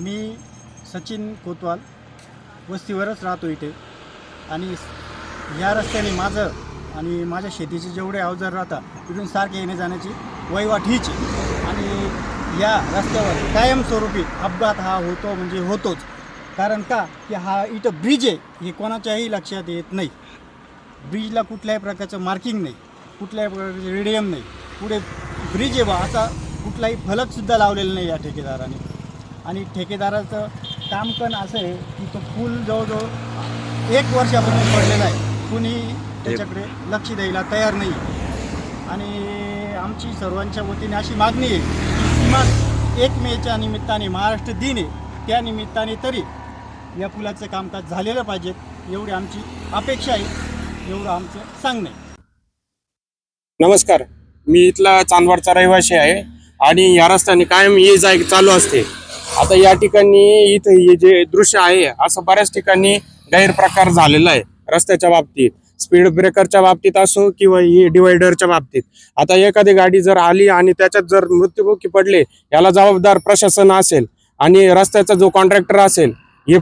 मी सचिन कोतवाल वस्तीवरच राहतो इथे आणि या रस्त्याने माझं आणि माझ्या शेतीचे जेवढे अवजार राहतात इथून सारखे येणे जाण्याची वहिवाट हीच आहे. आणि या रस्त्यावर कायमस्वरूपी अपघात हा होतो म्हणजे होतोच. कारण का की हा इथं ब्रिज आहे हे कोणाच्याही लक्षात येत नाही. ब्रिजला कुठल्याही प्रकारचं मार्किंग नाही, कुठल्याही प्रकारचं रेडियम नाही, पुढे ब्रिज आहे बा असा कुठलाही फलकसुद्धा लावलेला नाही या ठेकेदाराने. आणि ठेकेदाराचं काम पण असं आहे की तो पूल जवळजवळ 1 वर्षापासून पडलेला आहे, कुणी त्याच्याकडे लक्ष द्यायला तयार नाही. आणि आमची सर्वांच्या वतीने अशी मागणी आहे की किमान 1 मेच्या निमित्ताने महाराष्ट्र दिन आहे त्या निमित्ताने तरी या पुलाचं कामकाज झालेलं पाहिजे, एवढी आमची अपेक्षा आहे, एवढं आमचं सांगणं आहे. नमस्कार, मी इथला चांदवडचा रहिवासी आहे आणि या रस्त्याने कायम ये जाय चालू असते. आता या ठिकाणी इथं हे जे दृश्य आहे असं बऱ्याच ठिकाणी गैरप्रकार झालेला आहे रस्त्याच्या बाबतीत, स्पीड ब्रेकरच्या बाबतीत असो किंवा हे डिवायडरच्या बाबतीत. आता एखादी गाडी जर आली आणि त्याच्यात जर मृत्युमुखी पडले, याला जबाबदार प्रशासन असेल आणि रस्त्याचा जो कॉन्ट्रॅक्टर असेल हे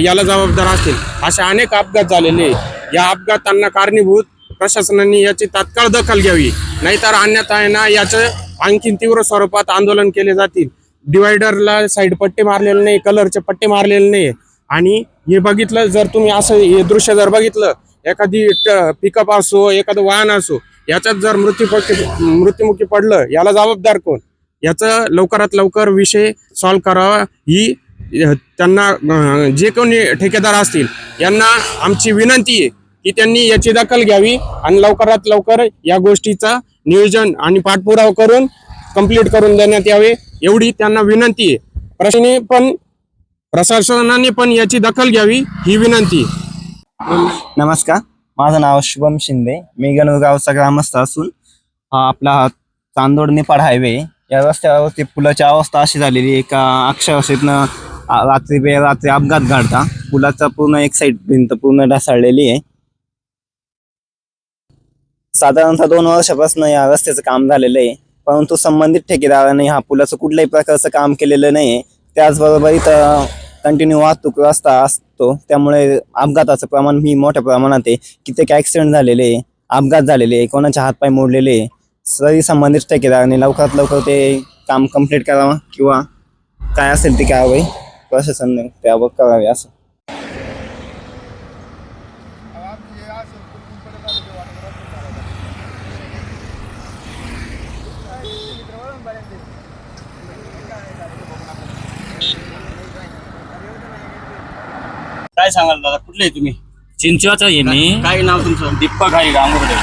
याला जबाबदार असेल. असे अनेक अपघात झालेले. या अपघातांना कारणीभूत प्रशासनाने याची तात्काळ दखल घ्यावी, नाहीतर अन्यथा आहे ना याचं आणखीन तीव्र स्वरूपात आंदोलन केले जातील. डिवायडरला साईड पट्टे मारलेले नाही, कलरचे पट्टे मारलेले नाही. आणि हे बघितलं जर तुम्ही असं हे दृश्य जर बघितलं, एखादी पिकअप असो एखादं वाहन असो याच्यात जर मृत्युमुखी पडलं, याला जबाबदार कोण? याचं लवकरात लवकर विषय सॉल्व्ह करावा ही त्यांना जे कोणी ठेकेदार असतील यांना आमची विनंती आहे की त्यांनी याची दखल घ्यावी आणि लवकरात लवकर या गोष्टीचा नियोजन आणि पाठपुरावा करून कंप्लीट करून देण्यात यावे, एवढी त्यांना विनंती आहे. प्रशासनाने पण याची दखल घ्यावी ही विनंती. नमस्कार, माझं नाव शुभम शिंदे. मी गणगावचा ग्रामस्थ असून आपला चांदोड निफाड हायवे या रस्त्यावरती पुलाची अवस्था अशी झालेली आहे का अक्षरशः रात्री अपघात घडता. पुलाचा पूर्ण एक साईड भिंत पूर्ण ढासळलेली आहे. साधारणतः 2 वर्षापासून या रस्त्याचं काम झालेलं आहे, परंतु संबंधित ठेकेदाराने ह्या पुलाचं कुठल्याही प्रकारचं काम केलेलं नाही आहे. त्याचबरोबर इथं कंटिन्यू वाहतूक रस्ता असतो, त्यामुळे अपघाताचं प्रमाण ही मोठ्या प्रमाणात आहे. कित्येक ॲक्सिडेंट झालेले आहे, अपघात झालेले आहे, कोणाचे हातपाय मोडलेले आहे. तरी संबंधित ठेकेदाराने लवकरात लवकर ते काम कंप्लीट करावं किंवा काय असेल ती कारवाई प्रशासनाने त्यावर करावी असं. काय सांगाल दादा, कुठले आहे तुम्ही? चिंचवाचा आहे मी. काय नाव तुमचं? दीपक आहे गांगुर्डे.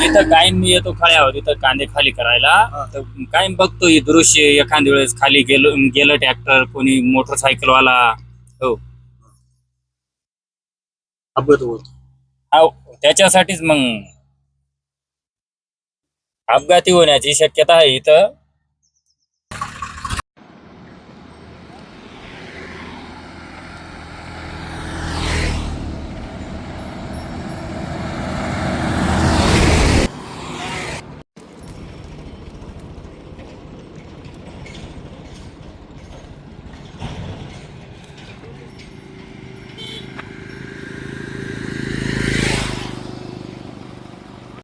इथं काय मी येतो खळ्यावर इथं कांदे खाली करायला, तर काय बघतो हे दृश्य. एखाद्या वेळेस खाली गेलं ट्रॅक्टर, कोणी मोटरसायकलवाला. हो, अपघात होत. त्याच्यासाठीच मग अपघाती होण्याची शक्यता आहे इथं.